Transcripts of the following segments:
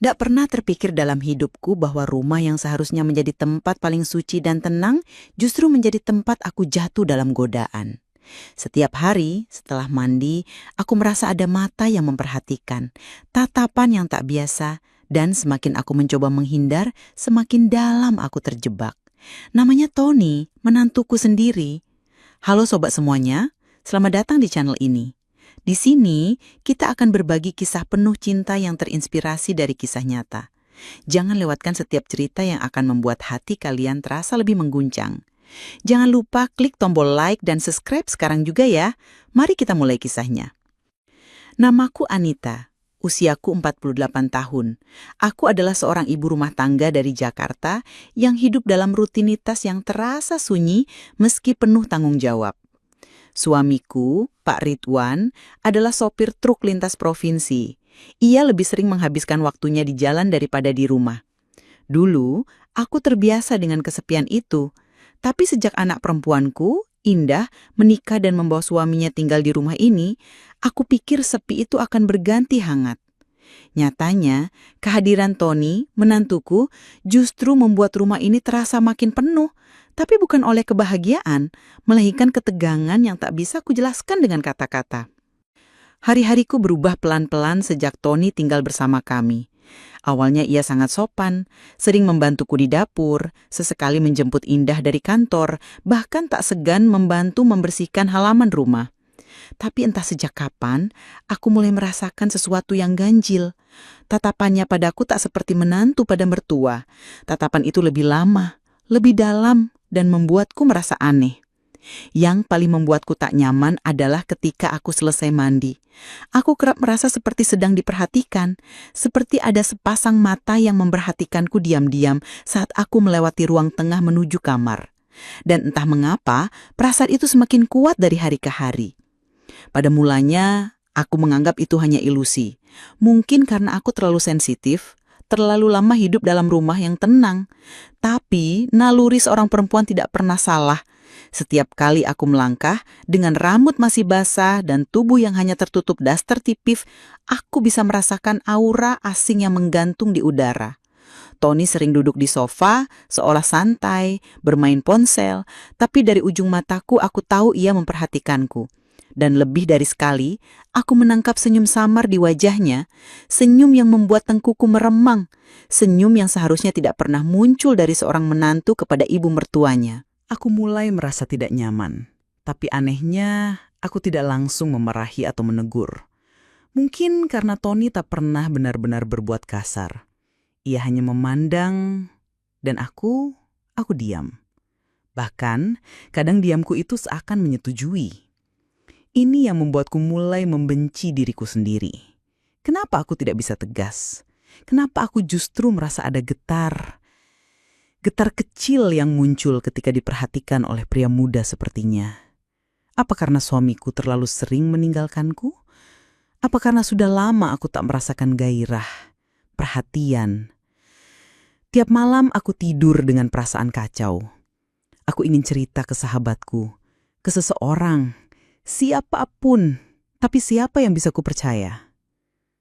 Tak pernah terpikir dalam hidupku bahwa rumah yang seharusnya menjadi tempat paling suci dan tenang justru menjadi tempat aku jatuh dalam godaan. Setiap hari setelah mandi, aku merasa ada mata yang memperhatikan, tatapan yang tak biasa, dan semakin aku mencoba menghindar, semakin dalam aku terjebak. Namanya Tony, menantuku sendiri. Halo sobat semuanya, selamat datang di channel ini. Di sini, kita akan berbagi kisah penuh cinta yang terinspirasi dari kisah nyata. Jangan lewatkan setiap cerita yang akan membuat hati kalian terasa lebih mengguncang. Jangan lupa klik tombol like dan subscribe sekarang juga ya. Mari kita mulai kisahnya. Namaku Anita, usiaku 48 tahun. Aku adalah seorang ibu rumah tangga dari Jakarta yang hidup dalam rutinitas yang terasa sunyi meski penuh tanggung jawab. Suamiku, Pak Ridwan, adalah sopir truk lintas provinsi. Ia lebih sering menghabiskan waktunya di jalan daripada di rumah. Dulu, aku terbiasa dengan kesepian itu. Tapi sejak anak perempuanku, Indah, menikah dan membawa suaminya tinggal di rumah ini, aku pikir sepi itu akan berganti hangat. Nyatanya, kehadiran Tony, menantuku, justru membuat rumah ini terasa makin penuh. Tapi bukan oleh kebahagiaan, melainkan ketegangan yang tak bisa kujelaskan dengan kata-kata. Hari-hariku berubah pelan-pelan sejak Tony tinggal bersama kami. Awalnya ia sangat sopan, sering membantuku di dapur, sesekali menjemput Indah dari kantor, bahkan tak segan membantu membersihkan halaman rumah. Tapi entah sejak kapan, aku mulai merasakan sesuatu yang ganjil. Tatapannya padaku tak seperti menantu pada mertua. Tatapan itu lebih lama, lebih dalam, dan membuatku merasa aneh. Yang paling membuatku tak nyaman adalah ketika aku selesai mandi. Aku kerap merasa seperti sedang diperhatikan, seperti ada sepasang mata yang memperhatikanku diam-diam saat aku melewati ruang tengah menuju kamar. Dan entah mengapa, perasaan itu semakin kuat dari hari ke hari. Pada mulanya, aku menganggap itu hanya ilusi. Mungkin karena aku terlalu sensitif, terlalu lama hidup dalam rumah yang tenang. Tapi, naluri seorang perempuan tidak pernah salah. Setiap kali aku melangkah, dengan rambut masih basah dan tubuh yang hanya tertutup daster tipis, aku bisa merasakan aura asing yang menggantung di udara. Tony sering duduk di sofa, seolah santai, bermain ponsel, tapi dari ujung mataku aku tahu ia memperhatikanku. Dan lebih dari sekali, aku menangkap senyum samar di wajahnya, senyum yang membuat tengkuku meremang, senyum yang seharusnya tidak pernah muncul dari seorang menantu kepada ibu mertuanya. Aku mulai merasa tidak nyaman, tapi anehnya aku tidak langsung memarahi atau menegur. Mungkin karena Tony tak pernah benar-benar berbuat kasar. Ia hanya memandang, dan aku diam. Bahkan, kadang diamku itu seakan menyetujui. Ini yang membuatku mulai membenci diriku sendiri. Kenapa aku tidak bisa tegas? Kenapa aku justru merasa ada getar? Getar kecil yang muncul ketika diperhatikan oleh pria muda sepertinya. Apa karena suamiku terlalu sering meninggalkanku? Apa karena sudah lama aku tak merasakan gairah, perhatian? Tiap malam aku tidur dengan perasaan kacau. Aku ingin cerita ke sahabatku, ke seseorang, siapapun, tapi siapa yang bisa kupercaya?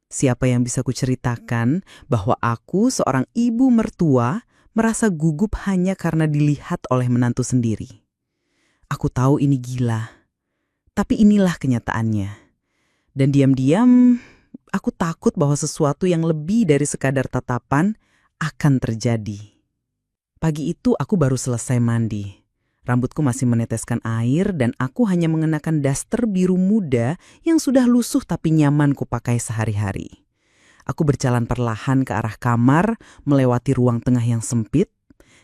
Siapa yang bisa kuceritakan bahwa aku seorang ibu mertua merasa gugup hanya karena dilihat oleh menantu sendiri? Aku tahu ini gila, tapi inilah kenyataannya. Dan diam-diam, aku takut bahwa sesuatu yang lebih dari sekadar tatapan akan terjadi. Pagi itu aku baru selesai mandi. Rambutku masih meneteskan air dan aku hanya mengenakan daster biru muda yang sudah lusuh tapi nyaman kupakai sehari-hari. Aku berjalan perlahan ke arah kamar, melewati ruang tengah yang sempit.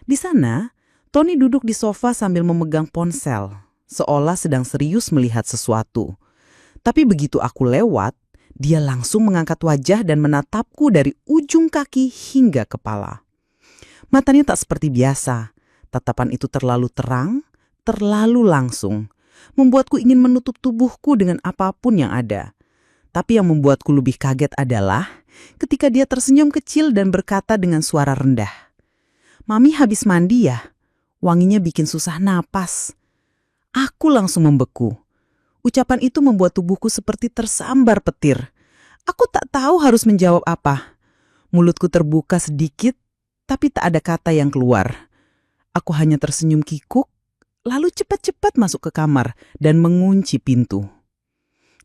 Di sana, Tony duduk di sofa sambil memegang ponsel, seolah sedang serius melihat sesuatu. Tapi begitu aku lewat, dia langsung mengangkat wajah dan menatapku dari ujung kaki hingga kepala. Matanya tak seperti biasa. Tatapan itu terlalu terang, terlalu langsung, membuatku ingin menutup tubuhku dengan apapun yang ada. Tapi yang membuatku lebih kaget adalah ketika dia tersenyum kecil dan berkata dengan suara rendah, "Mami habis mandi ya? Wanginya bikin susah napas." Aku langsung membeku. Ucapan itu membuat tubuhku seperti tersambar petir. Aku tak tahu harus menjawab apa. Mulutku terbuka sedikit, tapi tak ada kata yang keluar. Aku hanya tersenyum kikuk, lalu cepat-cepat masuk ke kamar dan mengunci pintu.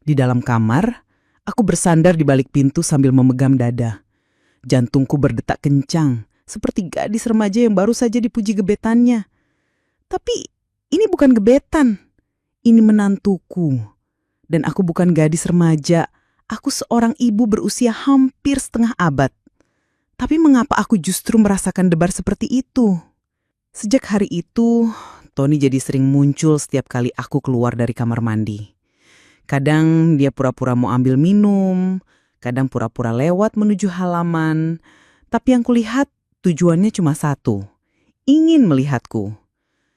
Di dalam kamar, aku bersandar di balik pintu sambil memegang dada. Jantungku berdetak kencang, seperti gadis remaja yang baru saja dipuji gebetannya. Tapi ini bukan gebetan, ini menantuku. Dan aku bukan gadis remaja, aku seorang ibu berusia hampir setengah abad. Tapi mengapa aku justru merasakan debar seperti itu? Sejak hari itu, Tony jadi sering muncul setiap kali aku keluar dari kamar mandi. Kadang dia pura-pura mau ambil minum, kadang pura-pura lewat menuju halaman. Tapi yang kulihat tujuannya cuma satu, ingin melihatku.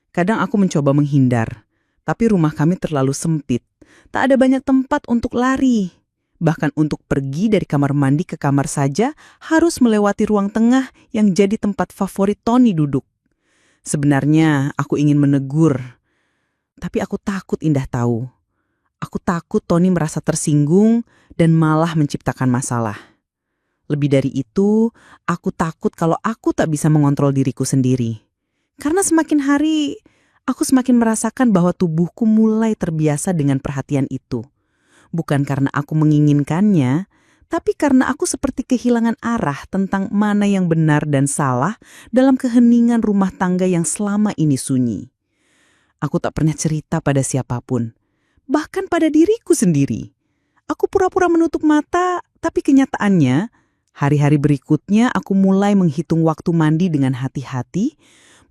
Kadang aku mencoba menghindar, tapi rumah kami terlalu sempit. Tak ada banyak tempat untuk lari. Bahkan untuk pergi dari kamar mandi ke kamar saja harus melewati ruang tengah yang jadi tempat favorit Tony duduk. Sebenarnya aku ingin menegur, tapi aku takut Indah tahu. Aku takut Tony merasa tersinggung dan malah menciptakan masalah. Lebih dari itu, aku takut kalau aku tak bisa mengontrol diriku sendiri. Karena semakin hari, aku semakin merasakan bahwa tubuhku mulai terbiasa dengan perhatian itu. Bukan karena aku menginginkannya, tapi karena aku seperti kehilangan arah tentang mana yang benar dan salah dalam keheningan rumah tangga yang selama ini sunyi. Aku tak pernah cerita pada siapapun, bahkan pada diriku sendiri. Aku pura-pura menutup mata, tapi kenyataannya, hari-hari berikutnya aku mulai menghitung waktu mandi dengan hati-hati,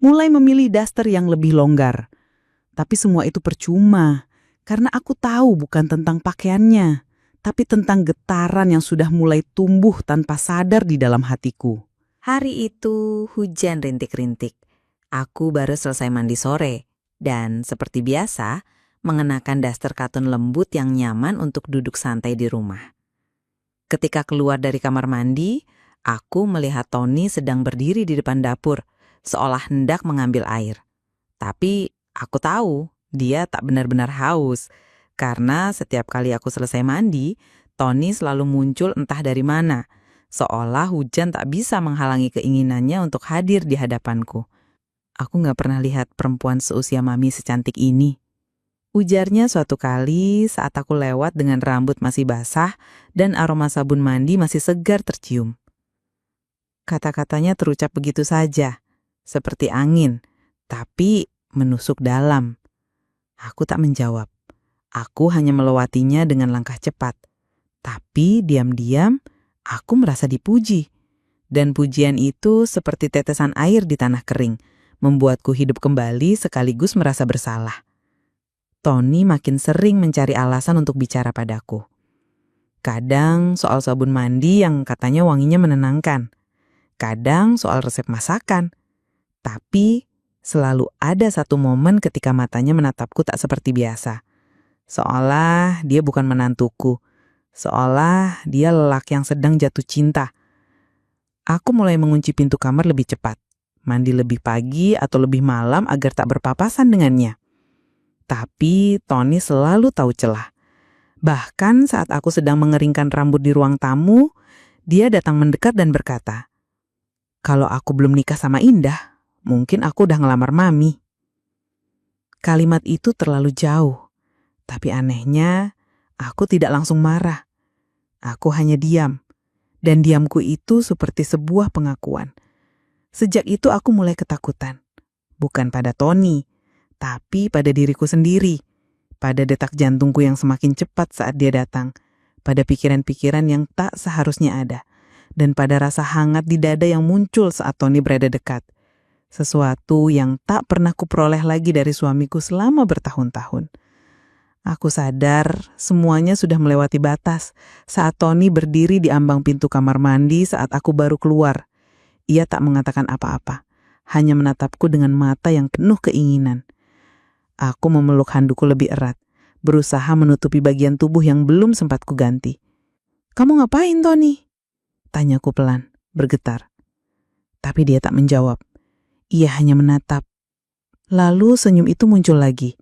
mulai memilih daster yang lebih longgar. Tapi semua itu percuma. Karena aku tahu bukan tentang pakaiannya, tapi tentang getaran yang sudah mulai tumbuh tanpa sadar di dalam hatiku. Hari itu hujan rintik-rintik. Aku baru selesai mandi sore dan seperti biasa mengenakan daster katun lembut yang nyaman untuk duduk santai di rumah. Ketika keluar dari kamar mandi, aku melihat Tony sedang berdiri di depan dapur, seolah hendak mengambil air. Tapi aku tahu dia tak benar-benar haus, karena setiap kali aku selesai mandi, Tony selalu muncul entah dari mana, seolah hujan tak bisa menghalangi keinginannya untuk hadir di hadapanku. Aku gak pernah lihat perempuan seusia Mami secantik ini. Ujarnya suatu kali saat aku lewat dengan rambut masih basah dan aroma sabun mandi masih segar tercium. Kata-katanya terucap begitu saja, seperti angin, tapi menusuk dalam. Aku tak menjawab. Aku hanya melewatinya dengan langkah cepat. Tapi diam-diam aku merasa dipuji. Dan pujian itu seperti tetesan air di tanah kering, membuatku hidup kembali sekaligus merasa bersalah. Tony makin sering mencari alasan untuk bicara padaku. Kadang soal sabun mandi yang katanya wanginya menenangkan. Kadang soal resep masakan. Tapi selalu ada satu momen ketika matanya menatapku tak seperti biasa. Seolah dia bukan menantuku. Seolah dia lelaki yang sedang jatuh cinta. Aku mulai mengunci pintu kamar lebih cepat. Mandi lebih pagi atau lebih malam agar tak berpapasan dengannya. Tapi Tony selalu tahu celah. Bahkan saat aku sedang mengeringkan rambut di ruang tamu, dia datang mendekat dan berkata, "Kalau aku belum nikah sama Indah, mungkin aku udah ngelamar Mami." Kalimat itu terlalu jauh, tapi anehnya aku tidak langsung marah. Aku hanya diam, dan diamku itu seperti sebuah pengakuan. Sejak itu aku mulai ketakutan, bukan pada Tony, tapi pada diriku sendiri, pada detak jantungku yang semakin cepat saat dia datang, pada pikiran-pikiran yang tak seharusnya ada, dan pada rasa hangat di dada yang muncul saat Tony berada dekat. Sesuatu yang tak pernah kuperoleh lagi dari suamiku selama bertahun-tahun. Aku sadar semuanya sudah melewati batas saat Tony berdiri di ambang pintu kamar mandi saat aku baru keluar. Ia tak mengatakan apa-apa, hanya menatapku dengan mata yang penuh keinginan. Aku memeluk handukku lebih erat, berusaha menutupi bagian tubuh yang belum sempat kuganti. "Kamu ngapain, Tony?" Tanyaku pelan, bergetar. Tapi dia tak menjawab. Ia hanya menatap. Lalu senyum itu muncul lagi.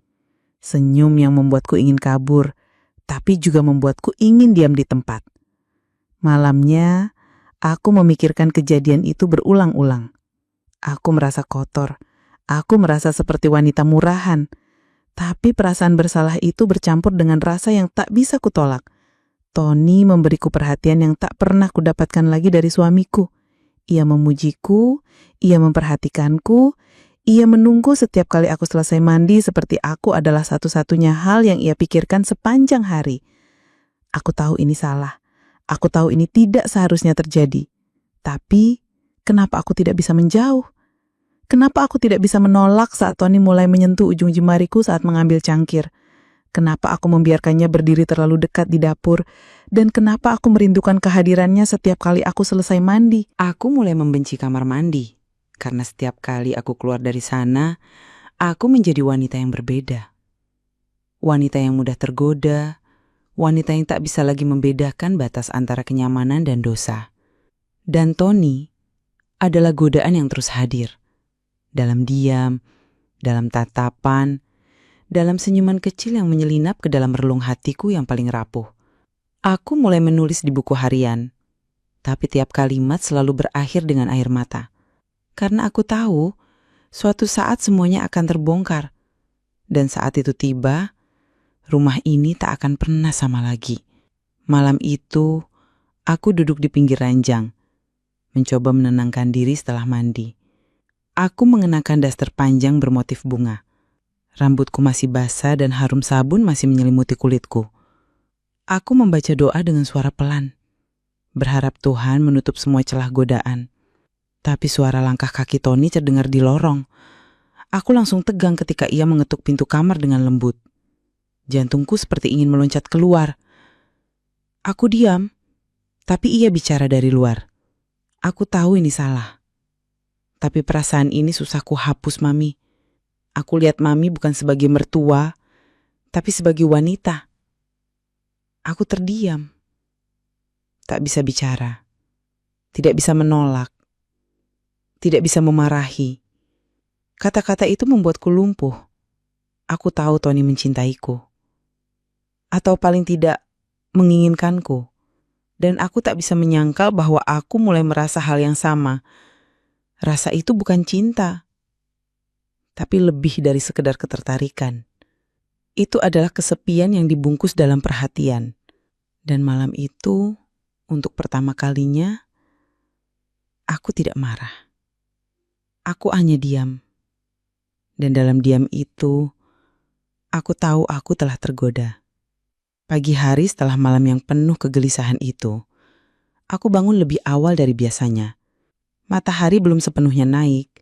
Senyum yang membuatku ingin kabur, tapi juga membuatku ingin diam di tempat. Malamnya, Aku memikirkan kejadian itu berulang-ulang. Aku merasa kotor. Aku merasa seperti wanita murahan. Tapi perasaan bersalah itu bercampur dengan rasa yang tak bisa kutolak. Tony memberiku perhatian yang tak pernah kudapatkan lagi dari suamiku. Ia memujiku, ia memperhatikanku, ia menunggu setiap kali aku selesai mandi seperti aku adalah satu-satunya hal yang ia pikirkan sepanjang hari. Aku tahu ini salah. Aku tahu ini tidak seharusnya terjadi. Tapi, kenapa aku tidak bisa menjauh? Kenapa aku tidak bisa menolak saat Tony mulai menyentuh ujung jemariku saat mengambil cangkir? Kenapa aku membiarkannya berdiri terlalu dekat di dapur? Dan kenapa aku merindukan kehadirannya setiap kali aku selesai mandi? Aku mulai membenci kamar mandi. Karena setiap kali aku keluar dari sana, aku menjadi wanita yang berbeda. Wanita yang mudah tergoda, wanita yang tak bisa lagi membedakan batas antara kenyamanan dan dosa. Dan Tony adalah godaan yang terus hadir. Dalam diam, dalam tatapan, dalam senyuman kecil yang menyelinap ke dalam relung hatiku yang paling rapuh. Aku mulai menulis di buku harian, tapi tiap kalimat selalu berakhir dengan air mata. Karena aku tahu, suatu saat semuanya akan terbongkar. Dan saat itu tiba, rumah ini tak akan pernah sama lagi. Malam itu, aku duduk di pinggir ranjang, mencoba menenangkan diri setelah mandi. Aku mengenakan daster panjang bermotif bunga. Rambutku masih basah dan harum sabun masih menyelimuti kulitku. Aku membaca doa dengan suara pelan, berharap Tuhan menutup semua celah godaan. Tapi suara langkah kaki Tony terdengar di lorong. Aku langsung tegang ketika ia mengetuk pintu kamar dengan lembut. Jantungku seperti ingin meloncat keluar. Aku diam, tapi ia bicara dari luar. Aku tahu ini salah. Tapi perasaan ini susah ku hapus, Mami. Aku lihat Mami bukan sebagai mertua, tapi sebagai wanita. Aku terdiam. Tak bisa bicara. Tidak bisa menolak. Tidak bisa memarahi. Kata-kata itu membuatku lumpuh. Aku tahu Tony mencintaiku. Atau paling tidak menginginkanku. Dan aku tak bisa menyangkal bahwa aku mulai merasa hal yang sama. Rasa itu bukan cinta, tapi lebih dari sekedar ketertarikan. Itu adalah kesepian yang dibungkus dalam perhatian. Dan malam itu, untuk pertama kalinya, aku tidak marah. Aku hanya diam. Dan dalam diam itu, aku tahu aku telah tergoda. Pagi hari setelah malam yang penuh kegelisahan itu, aku bangun lebih awal dari biasanya. Matahari belum sepenuhnya naik,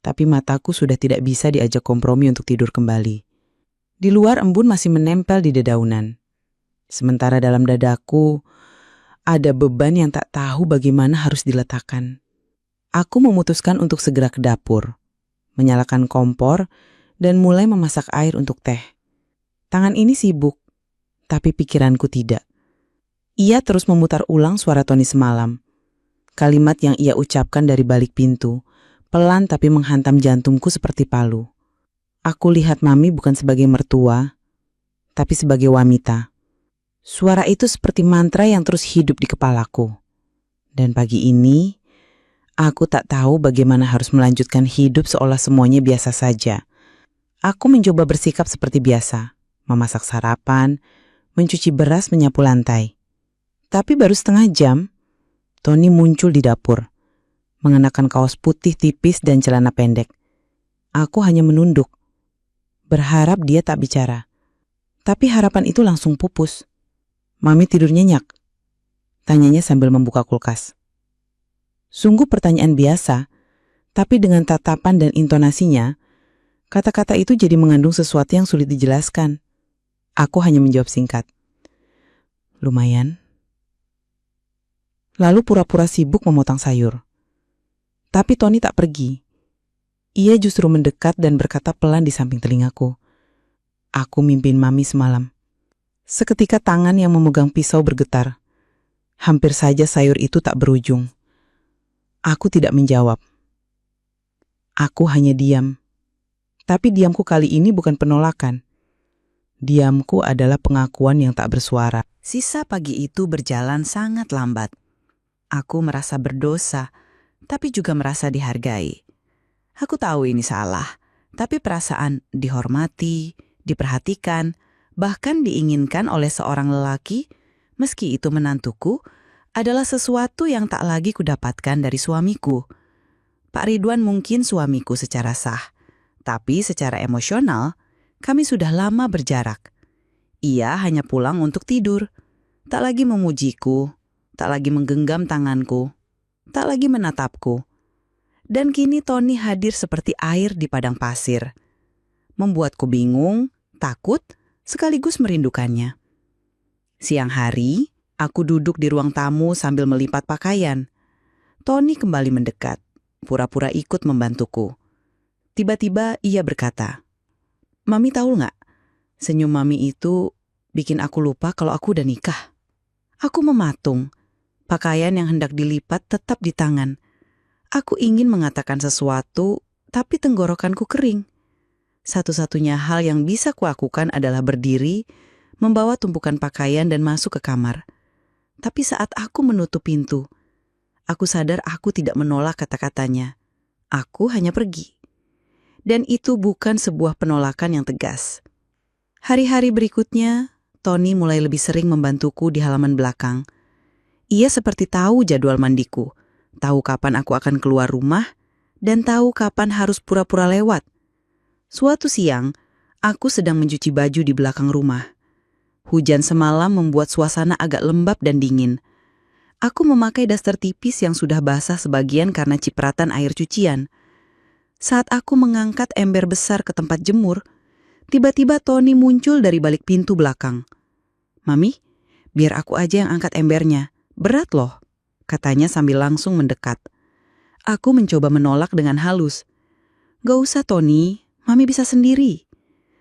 tapi mataku sudah tidak bisa diajak kompromi untuk tidur kembali. Di luar embun masih menempel di dedaunan. Sementara dalam dadaku, ada beban yang tak tahu bagaimana harus diletakkan. Aku memutuskan untuk segera ke dapur, menyalakan kompor, dan mulai memasak air untuk teh. Tangan ini sibuk, tapi pikiranku tidak. Ia terus memutar ulang suara Tony semalam. Kalimat yang ia ucapkan dari balik pintu, pelan tapi menghantam jantungku seperti palu. Aku lihat Mami bukan sebagai mertua, tapi sebagai wanita. Suara itu seperti mantra yang terus hidup di kepalaku. Dan pagi ini, aku tak tahu bagaimana harus melanjutkan hidup seolah semuanya biasa saja. Aku mencoba bersikap seperti biasa, memasak sarapan, mencuci beras, menyapu lantai. Tapi baru setengah jam, Tony muncul di dapur, mengenakan kaos putih tipis dan celana pendek. Aku hanya menunduk, berharap dia tak bicara. Tapi harapan itu langsung pupus. Mami tidur nyenyak? Tanyanya sambil membuka kulkas. Sungguh pertanyaan biasa, tapi dengan tatapan dan intonasinya, kata-kata itu jadi mengandung sesuatu yang sulit dijelaskan. Aku hanya menjawab singkat. Lumayan. Lalu pura-pura sibuk memotong sayur. Tapi Tony tak pergi. Ia justru mendekat dan berkata pelan di samping telingaku. Aku mimpin Mami semalam. Seketika tangan yang memegang pisau bergetar. Hampir saja sayur itu tak berujung. Aku tidak menjawab. Aku hanya diam. Tapi diamku kali ini bukan penolakan. Diamku adalah pengakuan yang tak bersuara. Sisa pagi itu berjalan sangat lambat. aku merasa berdosa, tapi juga merasa dihargai. Aku tahu ini salah, tapi perasaan dihormati, diperhatikan, bahkan diinginkan oleh seorang lelaki, meski itu menantuku, adalah sesuatu yang tak lagi kudapatkan dari suamiku. Pak Ridwan mungkin suamiku secara sah, tapi secara emosional, kami sudah lama berjarak. Ia hanya pulang untuk tidur, tak lagi memujiku, tak lagi menggenggam tanganku, tak lagi menatapku. Dan kini Tony hadir seperti air di padang pasir. Membuatku bingung, takut, sekaligus merindukannya. Siang hari, aku duduk di ruang tamu sambil melipat pakaian. Tony kembali mendekat, pura-pura ikut membantuku. Tiba-tiba ia berkata, "Mami tahu nggak, senyum Mami itu bikin aku lupa kalau aku udah nikah." Aku mematung. Pakaian yang hendak dilipat tetap di tangan. Aku ingin mengatakan sesuatu, tapi tenggorokanku kering. Satu-satunya hal yang bisa kulakukan adalah berdiri, membawa tumpukan pakaian dan masuk ke kamar. Tapi saat aku menutup pintu, aku sadar aku tidak menolak kata-katanya. Aku hanya pergi. Dan itu bukan sebuah penolakan yang tegas. Hari-hari berikutnya, Tony mulai lebih sering membantuku di halaman belakang. Ia seperti tahu jadwal mandiku, tahu kapan aku akan keluar rumah, dan tahu kapan harus pura-pura lewat. Suatu siang, aku sedang mencuci baju di belakang rumah. Hujan semalam membuat suasana agak lembab dan dingin. Aku memakai daster tipis yang sudah basah sebagian karena cipratan air cucian. Saat aku mengangkat ember besar ke tempat jemur, tiba-tiba Tony muncul dari balik pintu belakang. "Mami, biar aku aja yang angkat embernya. Berat loh," katanya sambil langsung mendekat. Aku mencoba menolak dengan halus. "Gak usah Tony, Mami bisa sendiri."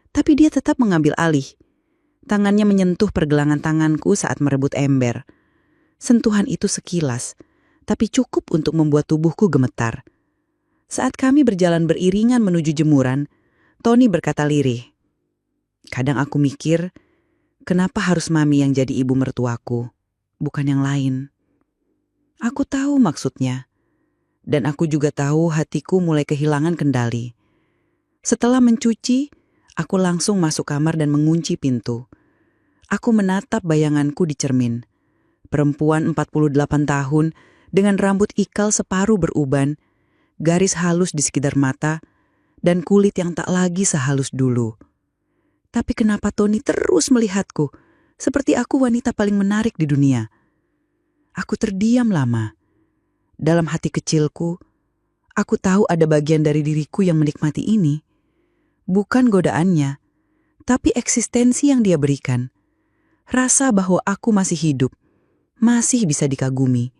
Tapi dia tetap mengambil alih. Tangannya menyentuh pergelangan tanganku saat merebut ember. Sentuhan itu sekilas, tapi cukup untuk membuat tubuhku gemetar. Saat kami berjalan beriringan menuju jemuran, Tony berkata lirih, "Kadang aku mikir, kenapa harus Mami yang jadi ibu mertuaku, bukan yang lain?" Aku tahu maksudnya. Dan aku juga tahu hatiku mulai kehilangan kendali. Setelah mencuci, aku langsung masuk kamar dan mengunci pintu. Aku menatap bayanganku di cermin. Perempuan 48 tahun dengan rambut ikal separuh beruban, garis halus di sekitar mata, dan kulit yang tak lagi sehalus dulu. Tapi kenapa Tony terus melihatku, seperti aku wanita paling menarik di dunia? Aku terdiam lama. Dalam hati kecilku, aku tahu ada bagian dari diriku yang menikmati ini. Bukan godaannya, tapi eksistensi yang dia berikan. Rasa bahwa aku masih hidup, masih bisa dikagumi,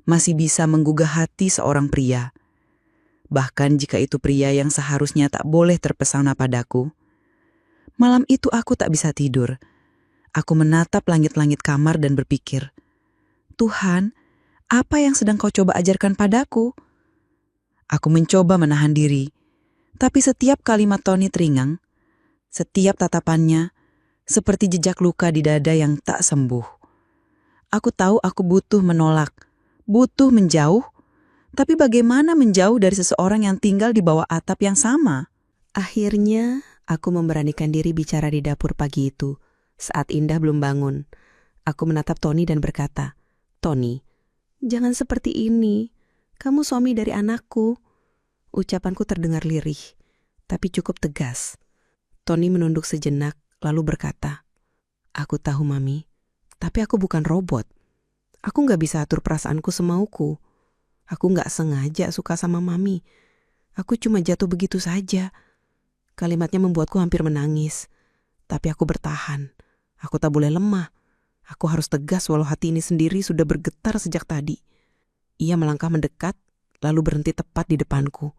masih bisa menggugah hati seorang pria. Bahkan jika itu pria yang seharusnya tak boleh terpesona padaku. Malam itu aku tak bisa tidur. Aku menatap langit-langit kamar dan berpikir, "Tuhan, apa yang sedang kau coba ajarkan padaku?" Aku mencoba menahan diri, tapi setiap kalimat Tony teringang, setiap tatapannya seperti jejak luka di dada yang tak sembuh. Aku tahu aku butuh menolak, butuh menjauh, tapi bagaimana menjauh dari seseorang yang tinggal di bawah atap yang sama? Akhirnya, aku memberanikan diri bicara di dapur pagi itu, saat Indah belum bangun. Aku menatap Tony dan berkata, "Tony, jangan seperti ini. Kamu suami dari anakku." Ucapanku terdengar lirih, tapi cukup tegas. Tony menunduk sejenak, lalu berkata, "Aku tahu, Mami, tapi aku bukan robot. Aku gak bisa atur perasaanku semauku. Aku gak sengaja suka sama Mami. Aku cuma jatuh begitu saja." Kalimatnya membuatku hampir menangis. Tapi aku bertahan. Aku tak boleh lemah. Aku harus tegas walau hati ini sendiri sudah bergetar sejak tadi. Ia melangkah mendekat, lalu berhenti tepat di depanku.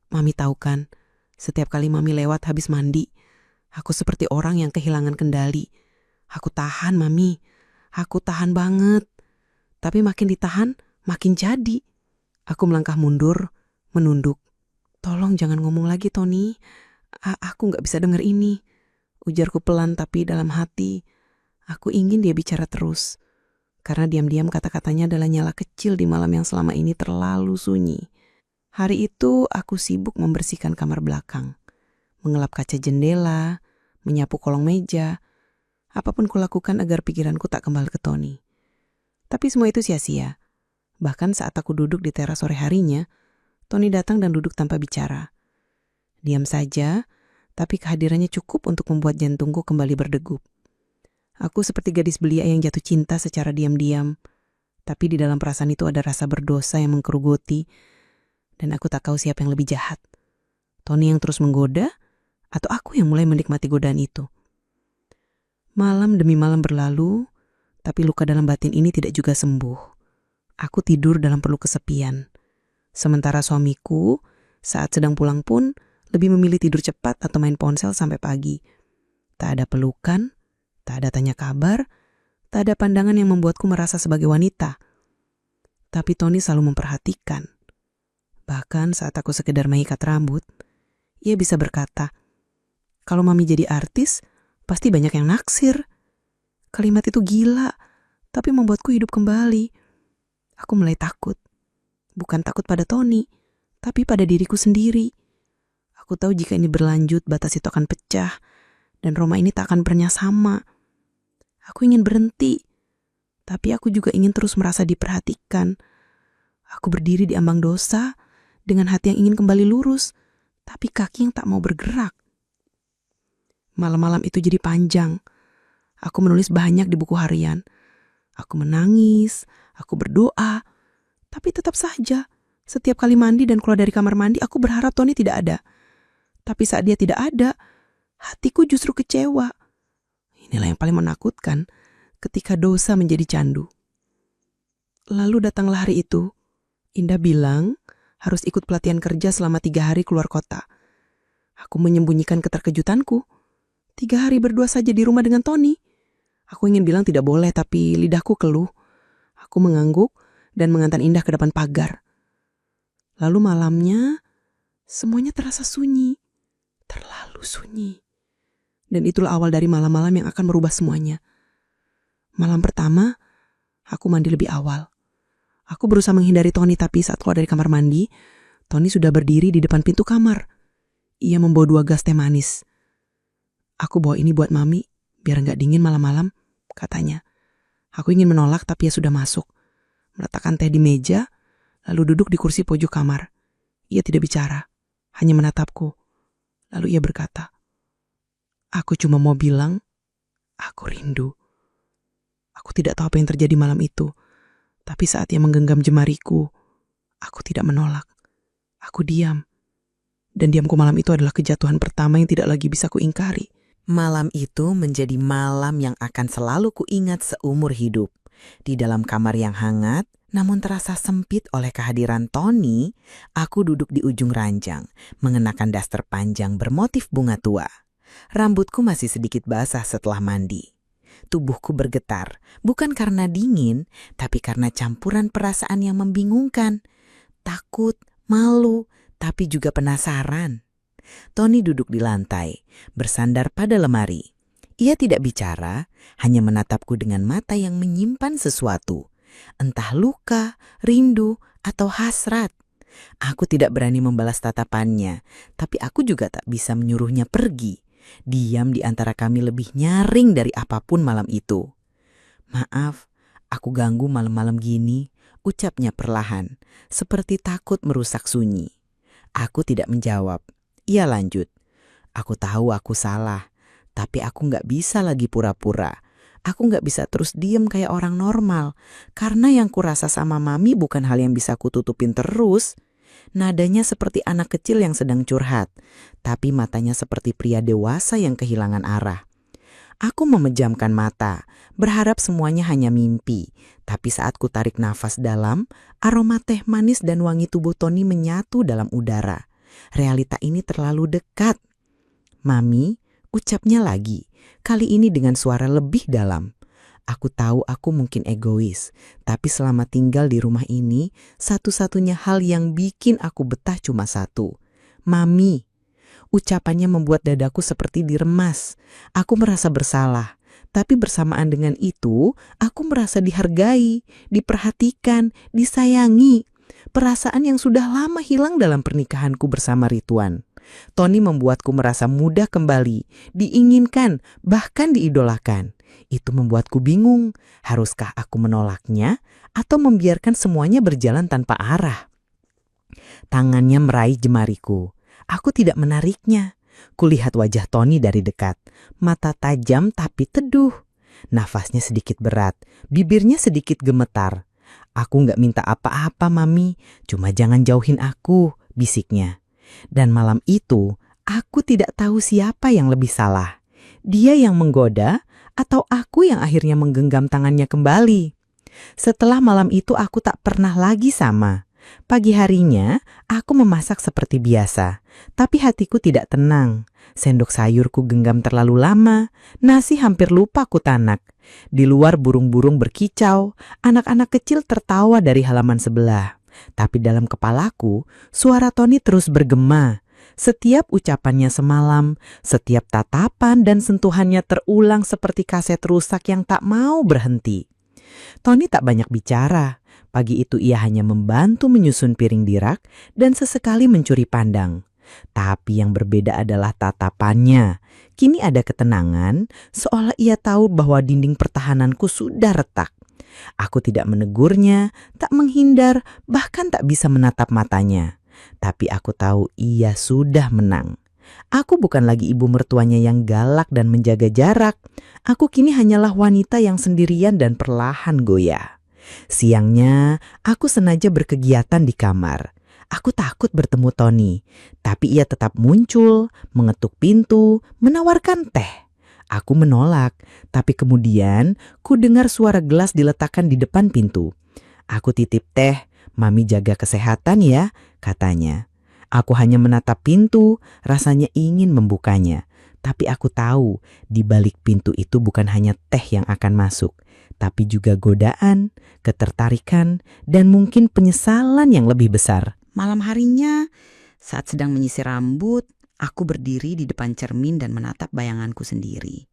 "Mami tahu kan, setiap kali Mami lewat habis mandi, aku seperti orang yang kehilangan kendali. Aku tahan, Mami. Aku tahan banget. Tapi makin ditahan, makin jadi." Aku melangkah mundur, menunduk. "Tolong jangan ngomong lagi, Tony. Aku gak bisa dengar ini." Ujarku pelan tapi dalam hati, aku ingin dia bicara terus. karena diam-diam kata-katanya adalah nyala kecil di malam yang selama ini terlalu sunyi. Hari itu aku sibuk membersihkan kamar belakang, mengelap kaca jendela, menyapu kolong meja, apapun kulakukan agar pikiranku tak kembali ke Tony. Tapi semua itu sia-sia. Bahkan saat aku duduk di teras sore harinya, Tony datang dan duduk tanpa bicara. Diam saja, tapi kehadirannya cukup untuk membuat jantungku kembali berdegup. Aku seperti gadis belia yang jatuh cinta secara diam-diam, tapi di dalam perasaan itu ada rasa berdosa yang menggerogoti, dan aku tak tahu siapa yang lebih jahat. Tony yang terus menggoda, atau aku yang mulai menikmati godaan itu. Malam demi malam berlalu, tapi luka dalam batin ini tidak juga sembuh. Aku tidur dalam perlu kesepian. Sementara suamiku, saat sedang pulang pun, lebih memilih tidur cepat atau main ponsel sampai pagi. Tak ada pelukan, tak ada tanya kabar, tak ada pandangan yang membuatku merasa sebagai wanita. Tapi Tony selalu memperhatikan. Bahkan saat aku sekedar mengikat rambut, ia bisa berkata, "Kalau Mami jadi artis, pasti banyak yang naksir." Kalimat itu gila, tapi membuatku hidup kembali. Aku mulai takut. Bukan takut pada Tony, tapi pada diriku sendiri. Aku tahu jika ini berlanjut, batas itu akan pecah, dan Roma ini tak akan pernah sama. Aku ingin berhenti, tapi aku juga ingin terus merasa diperhatikan. Aku berdiri di ambang dosa, dengan hati yang ingin kembali lurus, tapi kaki yang tak mau bergerak. Malam-malam itu jadi panjang. Aku menulis banyak di buku harian. Aku menangis, aku berdoa, tapi tetap saja, setiap kali mandi dan keluar dari kamar mandi, aku berharap Tony tidak ada. Tapi saat dia tidak ada, hatiku justru kecewa. Inilah yang paling menakutkan, ketika dosa menjadi candu. Lalu datanglah hari itu. Indah bilang harus ikut pelatihan kerja selama 3 hari keluar kota. Aku menyembunyikan keterkejutanku. 3 hari berdua saja di rumah dengan Tony. Aku ingin bilang tidak boleh, tapi lidahku keluh. Aku mengangguk dan mengantar Indah ke depan pagar. Lalu malamnya, semuanya terasa sunyi. Terlalu sunyi. Dan itulah awal dari malam-malam yang akan merubah semuanya. Malam pertama, aku mandi lebih awal. Aku berusaha menghindari Tony, tapi saat keluar dari kamar mandi, Tony sudah berdiri di depan pintu kamar. Ia membawa 2 gas teh manis. "Aku bawa ini buat Mami, biar gak dingin malam-malam," katanya. Aku ingin menolak, tapi ia sudah masuk. Meletakkan teh di meja, lalu duduk di kursi pojok kamar. Ia tidak bicara, hanya menatapku. Lalu ia berkata, "Aku cuma mau bilang, aku rindu." Aku tidak tahu apa yang terjadi malam itu, tapi saat ia menggenggam jemariku, aku tidak menolak. Aku diam. Dan diamku malam itu adalah kejatuhan pertama yang tidak lagi bisa kuingkari. Malam itu menjadi malam yang akan selalu kuingat seumur hidup. Di dalam kamar yang hangat, namun terasa sempit oleh kehadiran Tony, aku duduk di ujung ranjang, mengenakan daster panjang bermotif bunga tua. Rambutku masih sedikit basah setelah mandi. Tubuhku bergetar, bukan karena dingin, tapi karena campuran perasaan yang membingungkan. Takut, malu, tapi juga penasaran. Tony duduk di lantai, bersandar pada lemari. Ia tidak bicara, hanya menatapku dengan mata yang menyimpan sesuatu. Entah luka, rindu, atau hasrat. Aku tidak berani membalas tatapannya, tapi aku juga tak bisa menyuruhnya pergi. Diam di antara kami lebih nyaring dari apapun malam itu. "Maaf, aku ganggu malam-malam gini," ucapnya perlahan, seperti takut merusak sunyi. Aku tidak menjawab. Ia lanjut, "Aku tahu aku salah, tapi aku gak bisa lagi pura-pura. Aku gak bisa terus diem kayak orang normal, karena yang kurasa sama Mami bukan hal yang bisa kututupin terus." Nadanya seperti anak kecil yang sedang curhat, tapi matanya seperti pria dewasa yang kehilangan arah. Aku memejamkan mata, berharap semuanya hanya mimpi. Tapi saat ku tarik nafas dalam, aroma teh manis dan wangi tubuh Tony menyatu dalam udara. Realita ini terlalu dekat. "Mami," ucapnya lagi, kali ini dengan suara lebih dalam. Aku tahu aku mungkin egois, tapi selama tinggal di rumah ini, satu-satunya hal yang bikin aku betah cuma satu. "Mami." Ucapannya membuat dadaku seperti diremas. Aku merasa bersalah, Tapi bersamaan dengan itu, aku merasa dihargai, diperhatikan, disayangi. Perasaan yang sudah lama hilang dalam pernikahanku bersama Rituan. Tony membuatku merasa mudah kembali, diinginkan, bahkan diidolakan. Itu membuatku bingung, haruskah aku menolaknya atau membiarkan semuanya berjalan tanpa arah? Tangannya meraih jemariku. Aku tidak menariknya. Kulihat wajah Tony dari dekat. Mata tajam tapi teduh. Nafasnya sedikit berat, bibirnya sedikit gemetar. Aku nggak minta apa-apa, Mami. Cuma jangan jauhin aku, bisiknya. Dan malam itu, aku tidak tahu siapa yang lebih salah. Dia yang menggoda atau aku yang akhirnya menggenggam tangannya kembali. Setelah malam itu aku tak pernah lagi sama. Pagi harinya, aku memasak seperti biasa, tapi hatiku tidak tenang. Sendok sayurku genggam terlalu lama, nasi hampir lupa kutanak. Di luar burung-burung berkicau, anak-anak kecil tertawa dari halaman sebelah. Tapi dalam kepalaku, suara Tony terus bergema. Setiap ucapannya semalam, setiap tatapan dan sentuhannya terulang seperti kaset rusak yang tak mau berhenti. Tony tak banyak bicara. Pagi itu ia hanya membantu menyusun piring di rak dan sesekali mencuri pandang. Tapi yang berbeda adalah tatapannya. Kini ada ketenangan, seolah ia tahu bahwa dinding pertahananku sudah retak. Aku tidak menegurnya, tak menghindar, bahkan tak bisa menatap matanya. Tapi aku tahu ia sudah menang. Aku bukan lagi ibu mertuanya yang galak dan menjaga jarak. Aku kini hanyalah wanita yang sendirian dan perlahan goyah. Siangnya, aku sengaja berkegiatan di kamar. Aku takut bertemu Tony, tapi ia tetap muncul, mengetuk pintu, menawarkan teh. Aku menolak, tapi kemudian ku dengar suara gelas diletakkan di depan pintu. Aku titip teh, Mami jaga kesehatan ya, katanya. Aku hanya menatap pintu, rasanya ingin membukanya. Tapi aku tahu, di balik pintu itu bukan hanya teh yang akan masuk, tapi juga godaan, ketertarikan, dan mungkin penyesalan yang lebih besar. Malam harinya, saat sedang menyisir rambut, aku berdiri di depan cermin dan menatap bayanganku sendiri.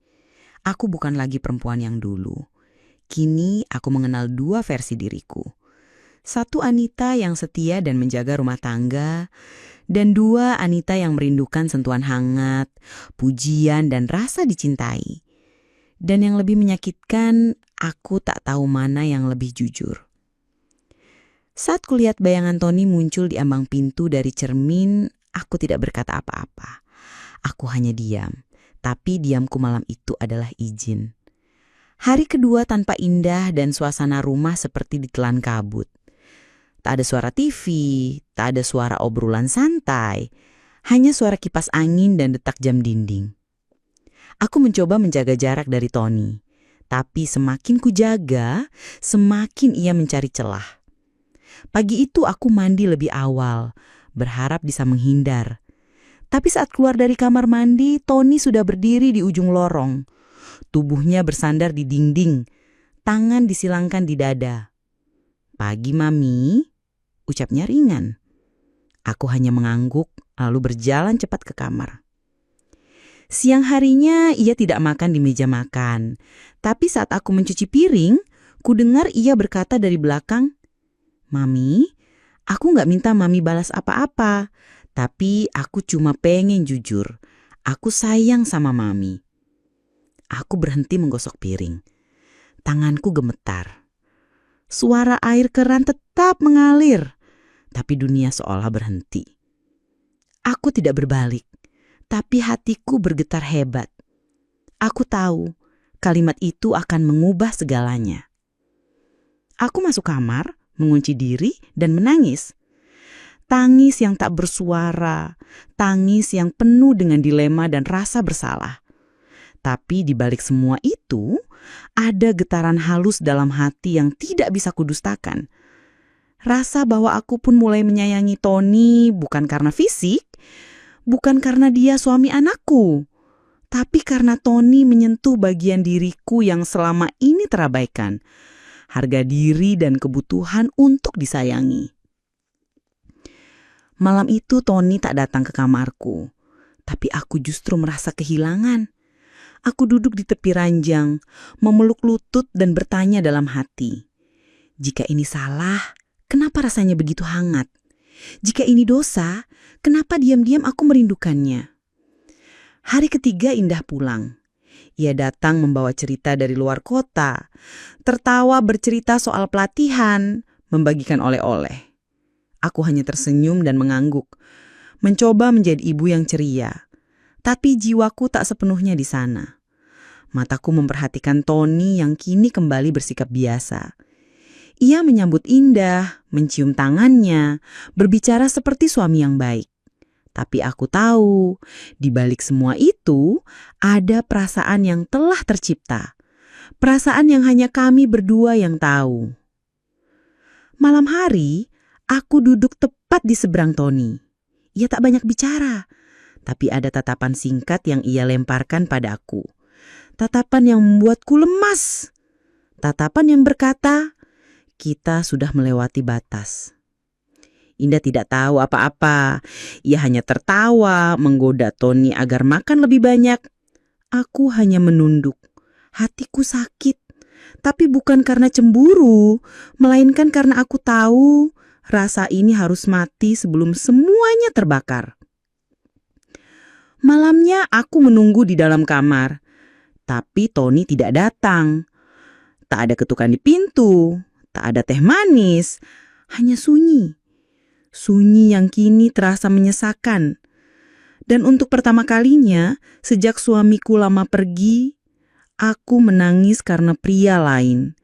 Aku bukan lagi perempuan yang dulu. Kini aku mengenal dua versi diriku. Satu Anita yang setia dan menjaga rumah tangga, dan dua Anita yang merindukan sentuhan hangat, pujian, dan rasa dicintai. Dan yang lebih menyakitkan, aku tak tahu mana yang lebih jujur. Saat kulihat bayangan Tony muncul di ambang pintu dari cermin, aku tidak berkata apa-apa. Aku hanya diam, tapi diamku malam itu adalah izin. Hari kedua tanpa indah dan suasana rumah seperti ditelan kabut. Tak ada suara TV, tak ada suara obrolan santai, hanya suara kipas angin dan detak jam dinding. Aku mencoba menjaga jarak dari Tony, tapi semakin ku jaga, semakin ia mencari celah. Pagi itu aku mandi lebih awal, berharap bisa menghindar. Tapi saat keluar dari kamar mandi, Tony sudah berdiri di ujung lorong. Tubuhnya bersandar di dinding, tangan disilangkan di dada. "Pagi, Mami," ucapnya ringan. Aku hanya mengangguk, lalu berjalan cepat ke kamar. Siang harinya ia tidak makan di meja makan. Tapi saat aku mencuci piring, ku dengar ia berkata dari belakang, "Mami, aku gak minta Mami balas apa-apa. Tapi aku cuma pengen jujur. Aku sayang sama Mami." Aku berhenti menggosok piring. Tanganku gemetar. Suara air keran tetap mengalir. Tapi dunia seolah berhenti. Aku tidak berbalik. Tapi hatiku bergetar hebat. Aku tahu kalimat itu akan mengubah segalanya. Aku masuk kamar, mengunci diri dan menangis. Tangis yang tak bersuara, tangis yang penuh dengan dilema dan rasa bersalah. Tapi di balik semua itu, ada getaran halus dalam hati yang tidak bisa kudustakan. Rasa bahwa aku pun mulai menyayangi Tony bukan karena fisik, bukan karena dia suami anakku, tapi karena Tony menyentuh bagian diriku yang selama ini terabaikan. Harga diri dan kebutuhan untuk disayangi. Malam itu Tony tak datang ke kamarku, tapi aku justru merasa kehilangan. Aku duduk di tepi ranjang, memeluk lutut dan bertanya dalam hati. Jika ini salah, kenapa rasanya begitu hangat? Jika ini dosa, kenapa diam-diam aku merindukannya? Hari ketiga Indah pulang. Ia datang membawa cerita dari luar kota, tertawa bercerita soal pelatihan, membagikan oleh-oleh. Aku hanya tersenyum dan mengangguk, mencoba menjadi ibu yang ceria. Tapi jiwaku tak sepenuhnya di sana. Mataku memperhatikan Tony yang kini kembali bersikap biasa. Ia menyambut Indah, mencium tangannya, berbicara seperti suami yang baik. Tapi aku tahu, di balik semua itu, ada perasaan yang telah tercipta. Perasaan yang hanya kami berdua yang tahu. Malam hari, aku duduk tepat di seberang Tony. Ia tak banyak bicara, tapi ada tatapan singkat yang ia lemparkan padaku. Tatapan yang membuatku lemas. Tatapan yang berkata, kita sudah melewati batas. Indah tidak tahu apa-apa. Ia hanya tertawa, menggoda Tony agar makan lebih banyak. Aku hanya menunduk. Hatiku sakit. Tapi bukan karena cemburu, melainkan karena aku tahu rasa ini harus mati sebelum semuanya terbakar. Malamnya aku menunggu di dalam kamar. Tapi Tony tidak datang. Tak ada ketukan di pintu, tak ada teh manis, hanya sunyi. Sunyi yang kini terasa menyesakan. Dan untuk pertama kalinya, sejak suamiku lama pergi, aku menangis karena pria lain.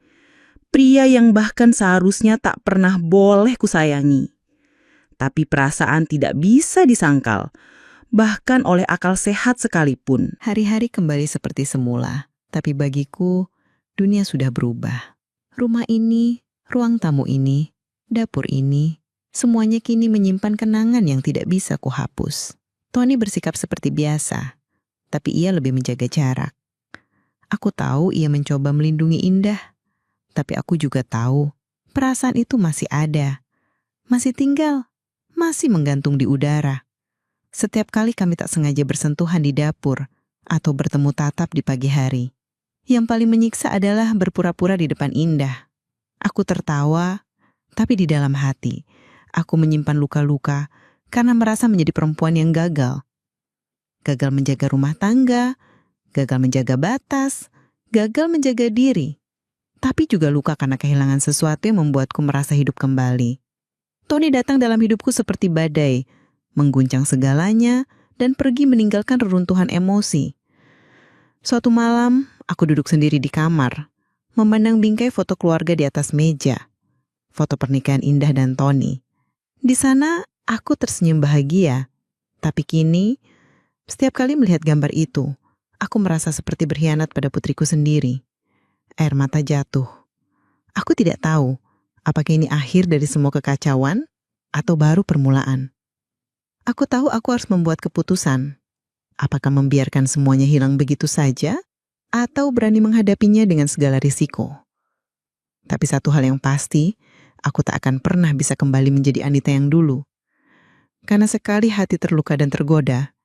Pria yang bahkan seharusnya tak pernah boleh kusayangi. Tapi perasaan tidak bisa disangkal, bahkan oleh akal sehat sekalipun. Hari-hari kembali seperti semula, tapi bagiku dunia sudah berubah. Rumah ini, ruang tamu ini, dapur ini, semuanya kini menyimpan kenangan yang tidak bisa kuhapus. Tony bersikap seperti biasa, tapi ia lebih menjaga jarak. Aku tahu ia mencoba melindungi Indah, tapi aku juga tahu perasaan itu masih ada, masih tinggal, masih menggantung di udara. Setiap kali kami tak sengaja bersentuhan di dapur atau bertemu tatap di pagi hari, yang paling menyiksa adalah berpura-pura di depan Indah. Aku tertawa, tapi di dalam hati, aku menyimpan luka-luka karena merasa menjadi perempuan yang gagal. Gagal menjaga rumah tangga, gagal menjaga batas, gagal menjaga diri. Tapi juga luka karena kehilangan sesuatu yang membuatku merasa hidup kembali. Tony datang dalam hidupku seperti badai, mengguncang segalanya dan pergi meninggalkan reruntuhan emosi. Suatu malam, aku duduk sendiri di kamar, memandang bingkai foto keluarga di atas meja. Foto pernikahan Indah dan Tony. Di sana, aku tersenyum bahagia. Tapi kini, setiap kali melihat gambar itu, aku merasa seperti berkhianat pada putriku sendiri. Air mata jatuh. Aku tidak tahu, apakah ini akhir dari semua kekacauan atau baru permulaan. Aku tahu aku harus membuat keputusan. Apakah membiarkan semuanya hilang begitu saja, atau berani menghadapinya dengan segala risiko. Tapi satu hal yang pasti, aku tak akan pernah bisa kembali menjadi Anita yang dulu. Karena sekali hati terluka dan tergoda,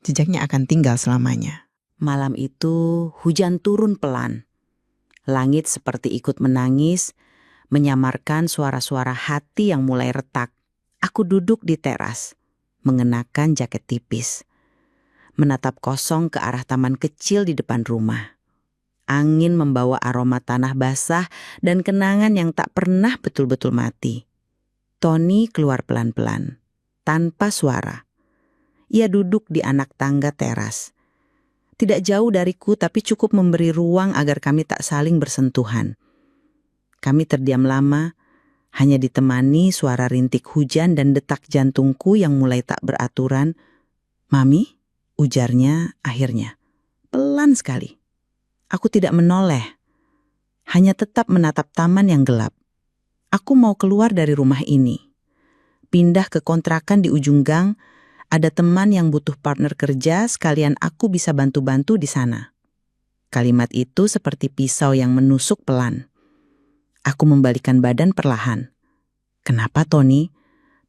jejaknya akan tinggal selamanya. Malam itu hujan turun pelan. Langit seperti ikut menangis, menyamarkan suara-suara hati yang mulai retak. Aku duduk di teras, mengenakan jaket tipis, menatap kosong ke arah taman kecil di depan rumah. Angin membawa aroma tanah basah dan kenangan yang tak pernah betul-betul mati. Tony keluar pelan-pelan, tanpa suara. Ia duduk di anak tangga teras. Tidak jauh dariku tapi cukup memberi ruang agar kami tak saling bersentuhan. Kami terdiam lama, hanya ditemani suara rintik hujan dan detak jantungku yang mulai tak beraturan. "Mami?" ujarnya akhirnya. Pelan sekali. Aku tidak menoleh, hanya tetap menatap taman yang gelap. Aku mau keluar dari rumah ini. Pindah ke kontrakan di ujung gang. Ada teman yang butuh partner kerja, sekalian aku bisa bantu-bantu di sana. Kalimat itu seperti pisau yang menusuk pelan. Aku membalikkan badan perlahan. "Kenapa, Tony?"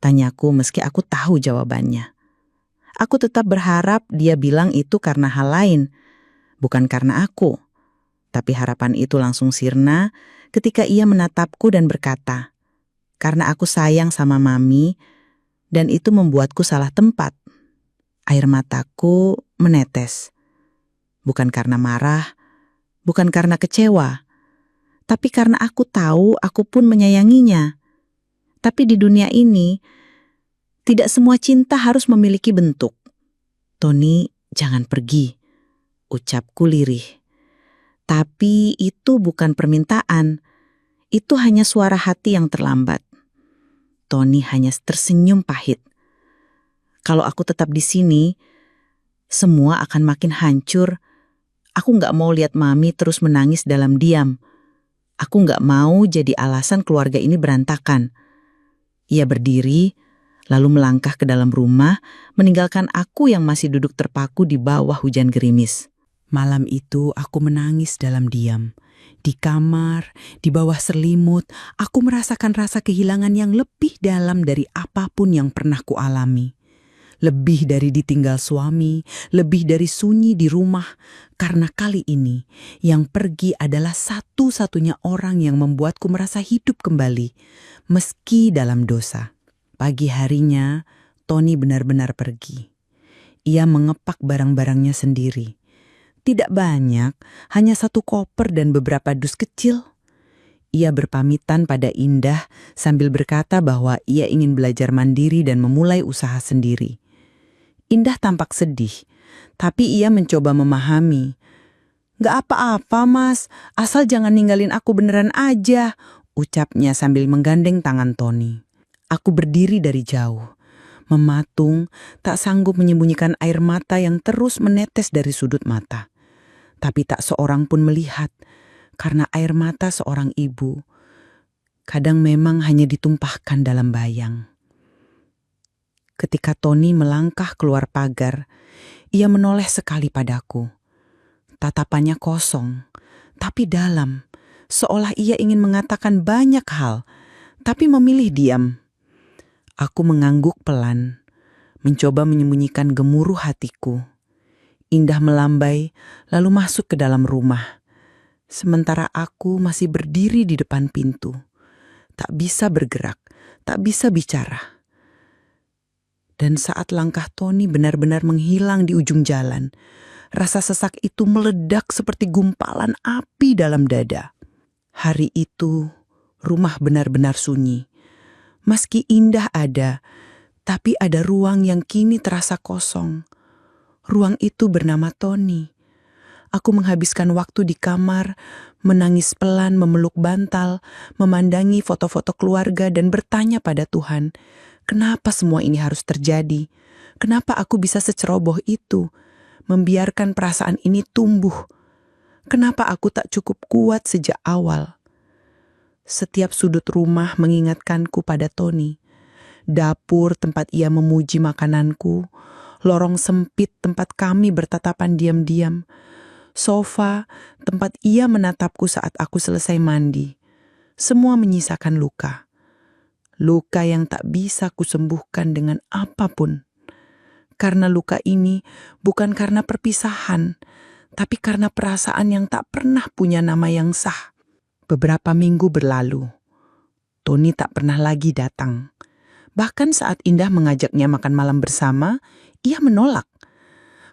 tanyaku meski aku tahu jawabannya. Aku tetap berharap dia bilang itu karena hal lain. Bukan karena aku, tapi harapan itu langsung sirna ketika ia menatapku dan berkata, "Karena aku sayang sama Mami dan itu membuatku salah tempat." Air mataku menetes. Bukan karena marah, bukan karena kecewa, tapi karena aku tahu aku pun menyayanginya. Tapi di dunia ini, tidak semua cinta harus memiliki bentuk. "Tony, jangan pergi," ucapku lirih. Tapi itu bukan permintaan, itu hanya suara hati yang terlambat. Tony hanya tersenyum pahit. Kalau aku tetap di sini, semua akan makin hancur. Aku nggak mau lihat Mami terus menangis dalam diam. Aku nggak mau jadi alasan keluarga ini berantakan. Ia berdiri, lalu melangkah ke dalam rumah, meninggalkan aku yang masih duduk terpaku di bawah hujan gerimis. Malam itu aku menangis dalam diam. Di kamar, di bawah selimut, aku merasakan rasa kehilangan yang lebih dalam dari apapun yang pernah kualami. Lebih dari ditinggal suami, lebih dari sunyi di rumah, karena kali ini yang pergi adalah satu-satunya orang yang membuatku merasa hidup kembali, meski dalam dosa. Pagi harinya, Tony benar-benar pergi. Ia mengepak barang-barangnya sendiri. Tidak banyak, hanya 1 koper dan beberapa dus kecil. Ia berpamitan pada Indah sambil berkata bahwa ia ingin belajar mandiri dan memulai usaha sendiri. Indah tampak sedih, tapi ia mencoba memahami. "Gak apa-apa, Mas, asal jangan ninggalin aku beneran aja," ucapnya sambil menggandeng tangan Tony. Aku berdiri dari jauh, mematung, tak sanggup menyembunyikan air mata yang terus menetes dari sudut mata. Tapi tak seorang pun melihat, karena air mata seorang ibu kadang memang hanya ditumpahkan dalam bayang. Ketika Tony melangkah keluar pagar, ia menoleh sekali padaku. Tatapannya kosong, tapi dalam, seolah ia ingin mengatakan banyak hal, tapi memilih diam. Aku mengangguk pelan, mencoba menyembunyikan gemuruh hatiku. Indah melambai, lalu masuk ke dalam rumah. Sementara aku masih berdiri di depan pintu. Tak bisa bergerak, tak bisa bicara. Dan saat langkah Tony benar-benar menghilang di ujung jalan, rasa sesak itu meledak seperti gumpalan api dalam dada. Hari itu, rumah benar-benar sunyi. Meski Indah ada, tapi ada ruang yang kini terasa kosong. Ruang itu bernama Tony. Aku menghabiskan waktu di kamar, menangis pelan memeluk bantal, memandangi foto-foto keluarga dan bertanya pada Tuhan, kenapa semua ini harus terjadi? Kenapa aku bisa seceroboh itu, membiarkan perasaan ini tumbuh? Kenapa aku tak cukup kuat sejak awal? Setiap sudut rumah mengingatkanku pada Tony. Dapur tempat ia memuji makananku, lorong sempit tempat kami bertatapan diam-diam, sofa tempat ia menatapku saat aku selesai mandi. Semua menyisakan luka. Luka yang tak bisa kusembuhkan dengan apapun. Karena luka ini bukan karena perpisahan, tapi karena perasaan yang tak pernah punya nama yang sah. Beberapa minggu berlalu. Tony tak pernah lagi datang. Bahkan saat Indah mengajaknya makan malam bersama, ia menolak.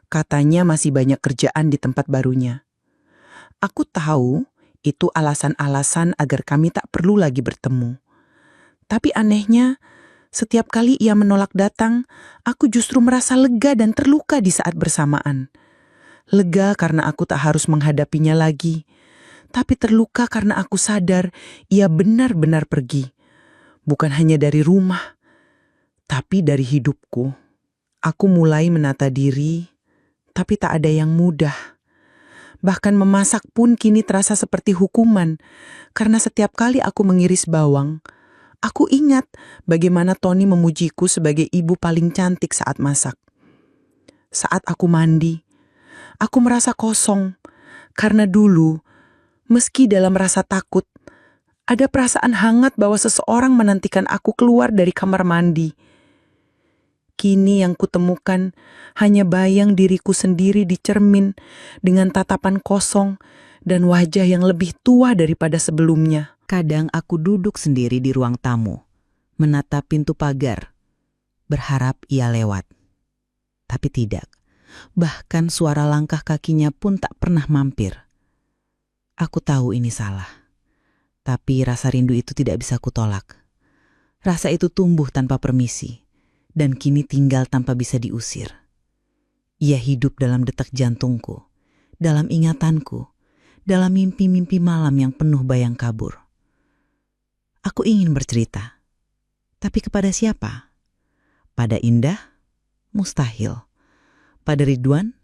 Katanya masih banyak kerjaan di tempat barunya. Aku tahu itu alasan-alasan agar kami tak perlu lagi bertemu. Tapi anehnya, setiap kali ia menolak datang, aku justru merasa lega dan terluka di saat bersamaan. Lega karena aku tak harus menghadapinya lagi. Tapi terluka karena aku sadar ia benar-benar pergi. Bukan hanya dari rumah, tapi dari hidupku. Aku mulai menata diri, tapi tak ada yang mudah. Bahkan memasak pun kini terasa seperti hukuman, karena setiap kali aku mengiris bawang, aku ingat bagaimana Tony memujiku sebagai ibu paling cantik saat masak. Saat aku mandi, aku merasa kosong, karena dulu, meski dalam rasa takut, ada perasaan hangat bahwa seseorang menantikan aku keluar dari kamar mandi. kini yang kutemukan hanya bayang diriku sendiri di cermin dengan tatapan kosong dan wajah yang lebih tua daripada sebelumnya. Kadang aku duduk sendiri di ruang tamu, menatap pintu pagar, berharap ia lewat. Tapi tidak, bahkan suara langkah kakinya pun tak pernah mampir. Aku tahu ini salah, tapi rasa rindu itu tidak bisa kutolak. Rasa itu tumbuh tanpa permisi, dan kini tinggal tanpa bisa diusir. Ia hidup dalam detak jantungku, dalam ingatanku, dalam mimpi-mimpi malam yang penuh bayang kabur. Aku ingin bercerita, tapi kepada siapa? Pada Indah? Mustahil. Pada Ridwan?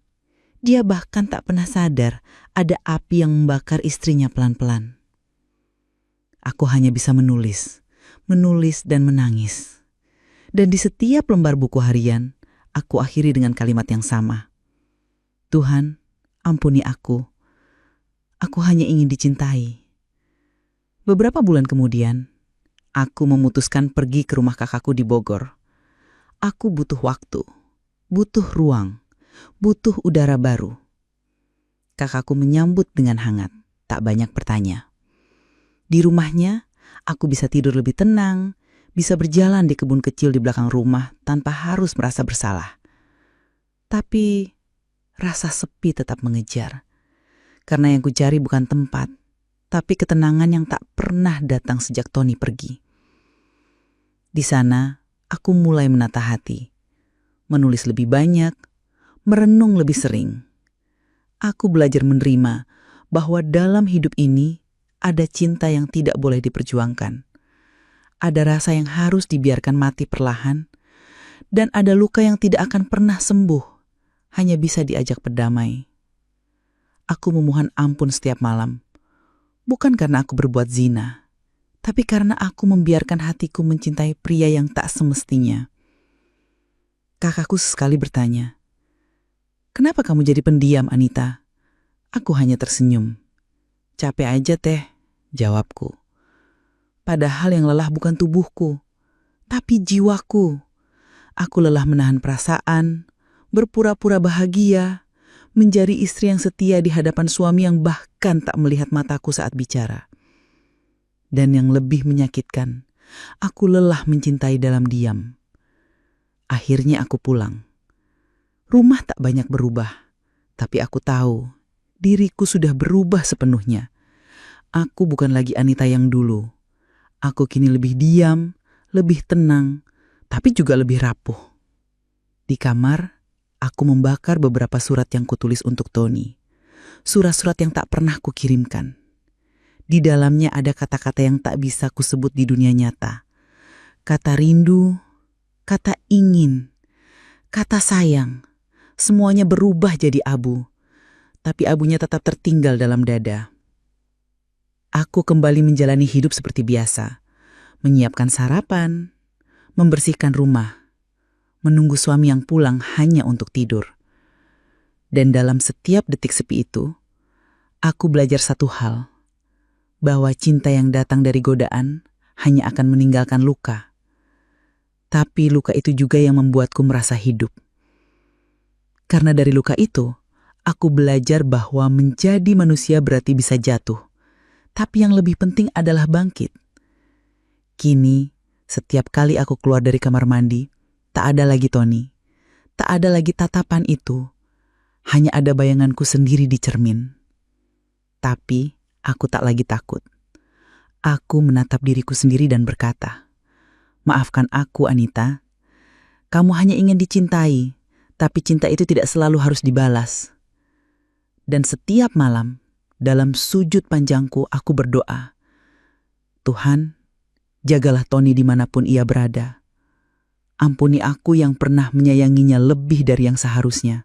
Dia bahkan tak pernah sadar ada api yang membakar istrinya pelan-pelan. Aku hanya bisa menulis dan menangis. Dan di setiap lembar buku harian, aku akhiri dengan kalimat yang sama. Tuhan, ampuni aku. Aku hanya ingin dicintai. Beberapa bulan kemudian, aku memutuskan pergi ke rumah kakakku di Bogor. Aku butuh waktu, butuh ruang, butuh udara baru. Kakakku menyambut dengan hangat, tak banyak bertanya. Di rumahnya, aku bisa tidur lebih tenang, bisa berjalan di kebun kecil di belakang rumah tanpa harus merasa bersalah. Tapi rasa sepi tetap mengejar. Karena yang kucari bukan tempat, tapi ketenangan yang tak pernah datang sejak Tony pergi. Di sana, aku mulai menata hati, menulis lebih banyak, merenung lebih sering. Aku belajar menerima bahwa dalam hidup ini ada cinta yang tidak boleh diperjuangkan. Ada rasa yang harus dibiarkan mati perlahan, dan ada luka yang tidak akan pernah sembuh, hanya bisa diajak berdamai. Aku memohon ampun setiap malam, bukan karena aku berbuat zina, tapi karena aku membiarkan hatiku mencintai pria yang tak semestinya. Kakakku sekali bertanya, "Kenapa kamu jadi pendiam, Anita?" Aku hanya tersenyum. "Capek aja teh," jawabku. Padahal yang lelah bukan tubuhku, tapi jiwaku. Aku lelah menahan perasaan, berpura-pura bahagia, menjadi istri yang setia di hadapan suami yang bahkan tak melihat mataku saat bicara. Dan yang lebih menyakitkan, aku lelah mencintai dalam diam. Akhirnya aku pulang. Rumah tak banyak berubah, tapi aku tahu diriku sudah berubah sepenuhnya. Aku bukan lagi Anita yang dulu. Aku kini lebih diam, lebih tenang, tapi juga lebih rapuh. Di kamar, aku membakar beberapa surat yang kutulis untuk Tony. Surat-surat yang tak pernah kukirimkan. Di dalamnya ada kata-kata yang tak bisa kusebut di dunia nyata. Kata rindu, kata ingin, kata sayang. Semuanya berubah jadi abu, tapi abunya tetap tertinggal dalam dada. Aku kembali menjalani hidup seperti biasa, menyiapkan sarapan, membersihkan rumah, menunggu suami yang pulang hanya untuk tidur. Dan dalam setiap detik sepi itu, aku belajar satu hal, bahwa cinta yang datang dari godaan hanya akan meninggalkan luka. Tapi luka itu juga yang membuatku merasa hidup. Karena dari luka itu, aku belajar bahwa menjadi manusia berarti bisa jatuh. Tapi yang lebih penting adalah bangkit. Kini, setiap kali aku keluar dari kamar mandi, tak ada lagi Tony. Tak ada lagi tatapan itu. Hanya ada bayanganku sendiri di cermin. Tapi, aku tak lagi takut. Aku menatap diriku sendiri dan berkata, "Maafkan aku, Anita. Kamu hanya ingin dicintai, tapi cinta itu tidak selalu harus dibalas." Dan setiap malam, dalam sujud panjangku aku berdoa, "Tuhan, jagalah Tony dimanapun ia berada. Ampuni aku yang pernah menyayanginya lebih dari yang seharusnya.